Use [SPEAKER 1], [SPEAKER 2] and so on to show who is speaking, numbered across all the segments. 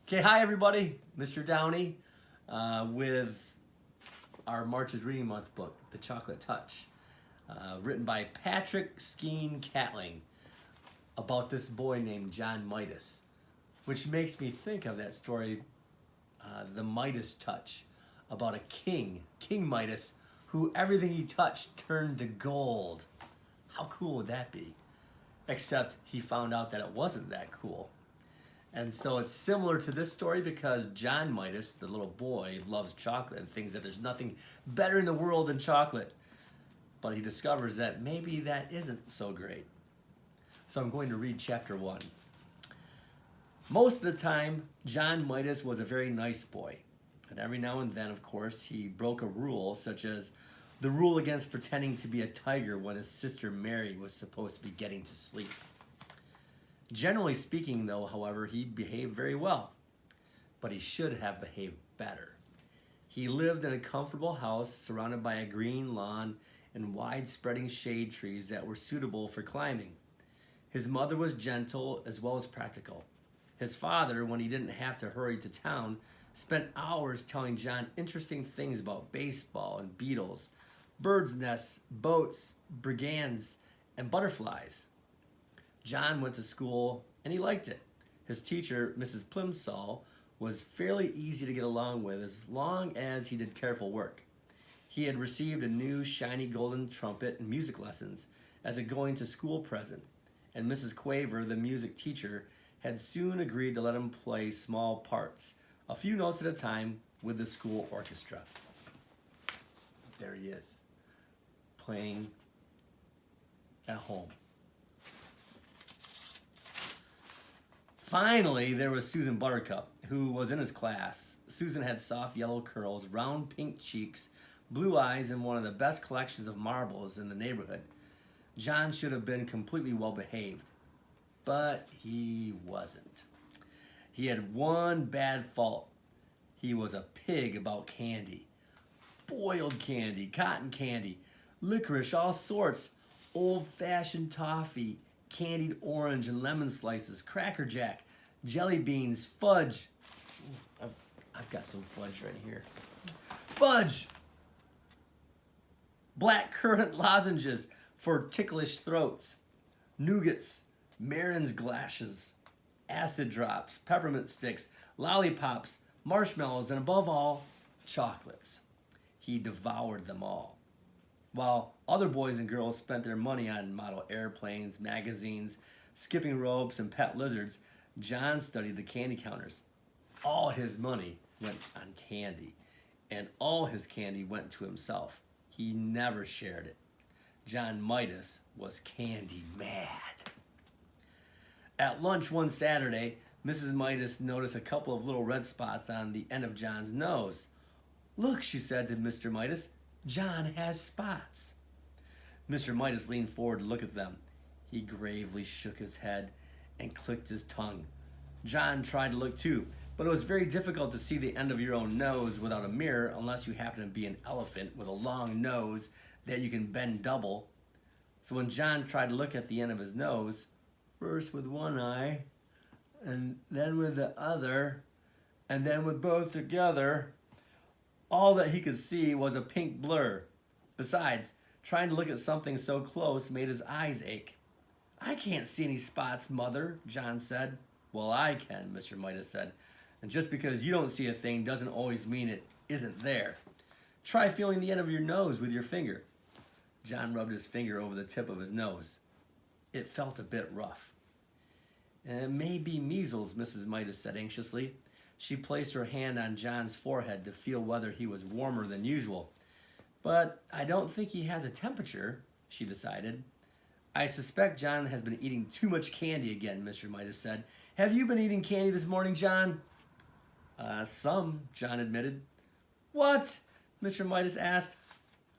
[SPEAKER 1] Okay, hi everybody, Mr. Downey, with our March's Reading Month book, The Chocolate Touch, written by Patrick Skeen Catling, about this boy named John Midas, which makes me think of that story, The Midas Touch, about a king, King Midas, who everything he touched turned to gold. How cool would that be? Except he found out that it wasn't that cool. And so it's similar to this story because John Midas, the little boy, loves chocolate and thinks that there's nothing better in the world than chocolate. But he discovers that maybe that isn't so great. So I'm going to read chapter 1. Most of the time, John Midas was a very nice boy. And every now and then, of course, he broke a rule, such as the rule against pretending to be a tiger when his sister Mary was supposed to be getting to sleep. Generally speaking, though, however, he behaved very well, but he should have behaved better. He lived in a comfortable house surrounded by a green lawn and wide-spreading shade trees that were suitable for climbing. His mother was gentle as well as practical. His father, when he didn't have to hurry to town, spent hours telling John interesting things about baseball and beetles, birds' nests, boats, brigands, and butterflies. John went to school and he liked it. His teacher, Mrs. Plimsoll, was fairly easy to get along with as long as he did careful work. He had received a new shiny golden trumpet and music lessons as a going to school present, and Mrs. Quaver, the music teacher, had soon agreed to let him play small parts, a few notes at a time, with the school orchestra. There he is, playing at home. Finally, there was Susan Buttercup, who was in his class. Susan had soft yellow curls, round pink cheeks, blue eyes, and one of the best collections of marbles in the neighborhood. John should have been completely well behaved, but he wasn't. He had one bad fault. He was a pig about candy. Boiled candy, cotton candy, licorice, all sorts, old-fashioned toffee, candied orange and lemon slices, Cracker Jack, jelly beans, fudge. I've got some fudge right here. Fudge! Black currant lozenges for ticklish throats, nougats, Marin's glasses, acid drops, peppermint sticks, lollipops, marshmallows, and above all, chocolates. He devoured them all. While other boys and girls spent their money on model airplanes, magazines, skipping ropes, and pet lizards, John studied the candy counters. All his money went on candy, and all his candy went to himself. He never shared it. John Midas was candy mad. At lunch one Saturday, Mrs. Midas noticed a couple of little red spots on the end of John's nose. "Look," she said to Mr. Midas, "John has spots." Mr. Midas leaned forward to look at them. He gravely shook his head and clicked his tongue. John tried to look too, but it was very difficult to see the end of your own nose without a mirror unless you happen to be an elephant with a long nose that you can bend double. So when John tried to look at the end of his nose, first with one eye, and then with the other, and then with both together, all that he could see was a pink blur. Besides, trying to look at something so close made his eyes ache. "I can't see any spots, Mother," John said. "Well, I can," Mr. Midas said. "And just because you don't see a thing doesn't always mean it isn't there. Try feeling the end of your nose with your finger." John rubbed his finger over the tip of his nose. It felt a bit rough. "It may be measles," Mrs. Midas said anxiously. She placed her hand on John's forehead to feel whether he was warmer than usual. "But I don't think he has a temperature," she decided. "I suspect John has been eating too much candy again," Mr. Midas said. "Have you been eating candy this morning, John?" Some," John admitted. "What?" Mr. Midas asked.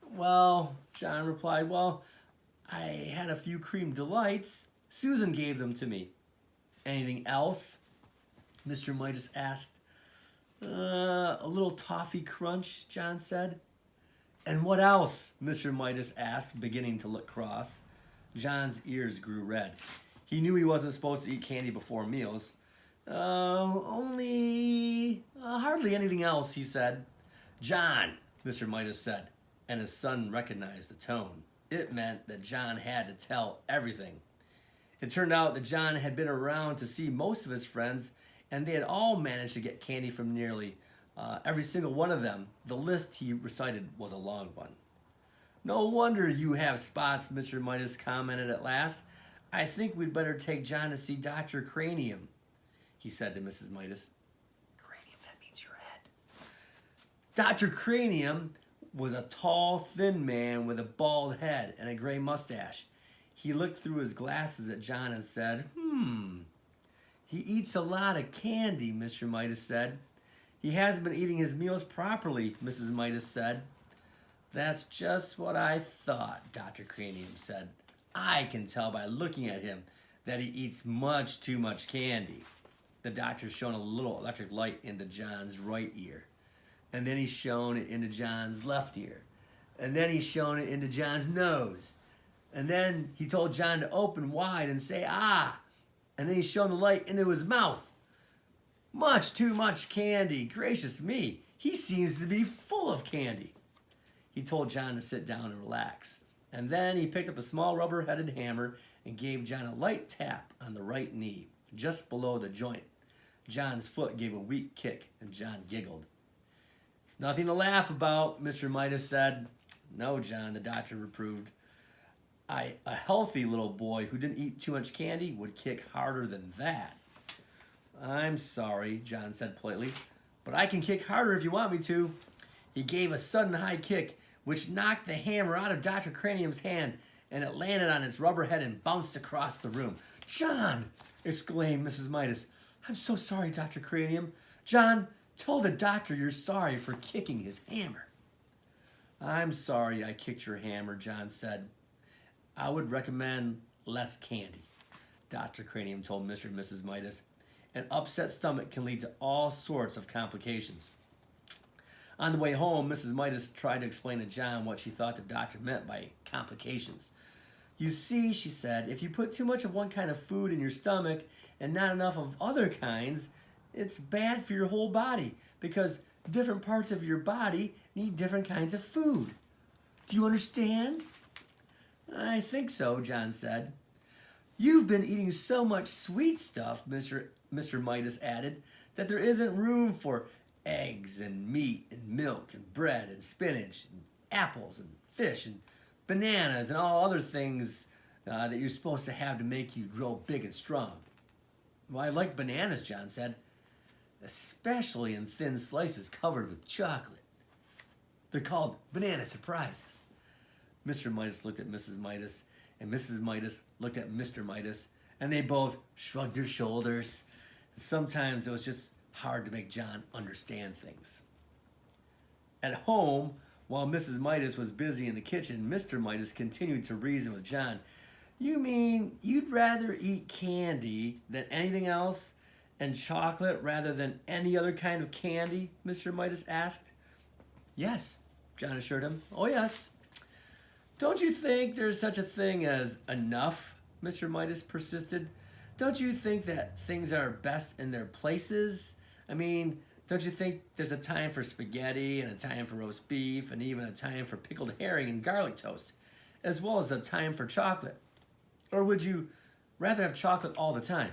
[SPEAKER 1] "Well," John replied, I had a few cream delights. Susan gave them to me." "Anything else?" Mr. Midas asked. A little toffee crunch," John said. "And what else?" Mr. Midas asked, beginning to look cross. John's ears grew red. He knew he wasn't supposed to eat candy before meals, Only hardly anything else, he said. John, Mr. Midas said, and his son recognized the tone. It meant that John had to tell everything. It turned out that John had been around to see most of his friends, and they had all managed to get candy from nearly every single one of them. The list he recited was a long one. No wonder you have spots, Mr. Midas commented at last. I think we'd better take John to see Dr. Cranium, he said to Mrs. Midas. Cranium, that means your head. Dr. Cranium was a tall, thin man with a bald head and a gray mustache. He looked through his glasses at John and said, He eats a lot of candy, Mr. Midas said. He hasn't been eating his meals properly, Mrs. Midas said. That's just what I thought, Dr. Cranium said. I can tell by looking at him that he eats much too much candy. The doctor shone a little electric light into John's right ear. And then he shone it into John's left ear. And then he shone it into John's nose. And then he told John to open wide and say, ah. And then he shone the light into his mouth. Much too much candy. Gracious me, he seems to be full of candy. He told John to sit down and relax. And then he picked up a small rubber-headed hammer and gave John a light tap on the right knee, just below the joint. John's foot gave a weak kick, and John giggled. It's nothing to laugh about, Mr. Midas said. No, John, the doctor reproved. A healthy little boy who didn't eat too much candy would kick harder than that. I'm sorry, John said politely, but I can kick harder if you want me to. He gave a sudden high kick, which knocked the hammer out of Dr. Cranium's hand, and it landed on its rubber head and bounced across the room. John, exclaimed Mrs. Midas. I'm so sorry, Dr. Cranium. John, tell the doctor you're sorry for kicking his hammer. I'm sorry I kicked your hammer, John said. I would recommend less candy, Dr. Cranium told Mr. and Mrs. Midas. An upset stomach can lead to all sorts of complications. On the way home, Mrs. Midas tried to explain to John what she thought the doctor meant by complications. You see, she said, if you put too much of one kind of food in your stomach and not enough of other kinds, it's bad for your whole body because different parts of your body need different kinds of food. Do you understand? I think so, John said. You've been eating so much sweet stuff, Mr. Midas added, that there isn't room for eggs and meat and milk and bread and spinach and apples and fish and bananas and all other things that you're supposed to have to make you grow big and strong. Well, I like bananas, John said, especially in thin slices covered with chocolate. They're called banana surprises. Mr. Midas looked at Mrs. Midas, and Mrs. Midas looked at Mr. Midas, and they both shrugged their shoulders. Sometimes it was just hard to make John understand things. At home, while Mrs. Midas was busy in the kitchen, Mr. Midas continued to reason with John. You mean you'd rather eat candy than anything else, and chocolate rather than any other kind of candy? Mr. Midas asked. Yes, John assured him. Oh, yes. Don't you think there's such a thing as enough? Mr. Midas persisted. Don't you think that things are best in their places? I mean, don't you think there's a time for spaghetti and a time for roast beef and even a time for pickled herring and garlic toast, as well as a time for chocolate? Or would you rather have chocolate all the time?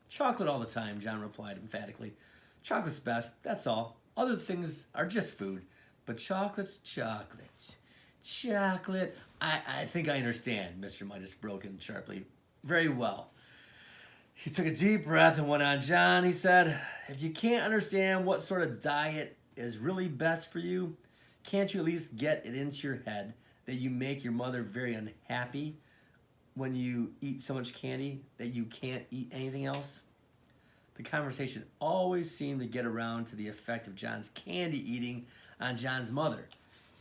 [SPEAKER 1] Chocolate all the time, John replied emphatically. Chocolate's best, that's all. Other things are just food, but chocolate's chocolate. Chocolate. I think I understand, Mr. Midas broke in sharply. Very well. He took a deep breath and went on. John, he said, if you can't understand what sort of diet is really best for you, can't you at least get it into your head that you make your mother very unhappy when you eat so much candy that you can't eat anything else? The conversation always seemed to get around to the effect of John's candy eating on John's mother.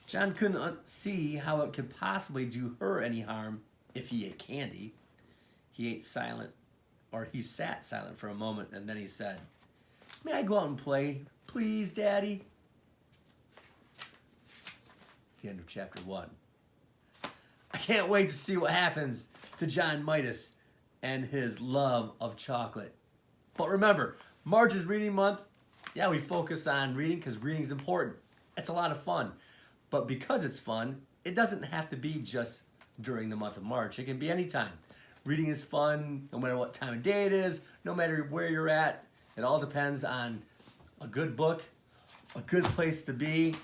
[SPEAKER 1] John couldn't see how it could possibly do her any harm if he ate candy. He sat silent for a moment, and then he said, May I go out and play, please, Daddy? The end of chapter 1. I can't wait to see what happens to John Midas and his love of chocolate. But remember, March is reading month. Yeah, we focus on reading because reading is important. It's a lot of fun. But because it's fun, it doesn't have to be just during the month of March. It can be anytime. Reading is fun no matter what time of day it is, no matter where you're at. It all depends on a good book, a good place to be,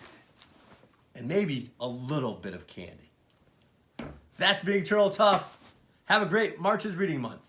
[SPEAKER 1] and maybe a little bit of candy. That's being Turtle Tough. Have a great March is Reading Month.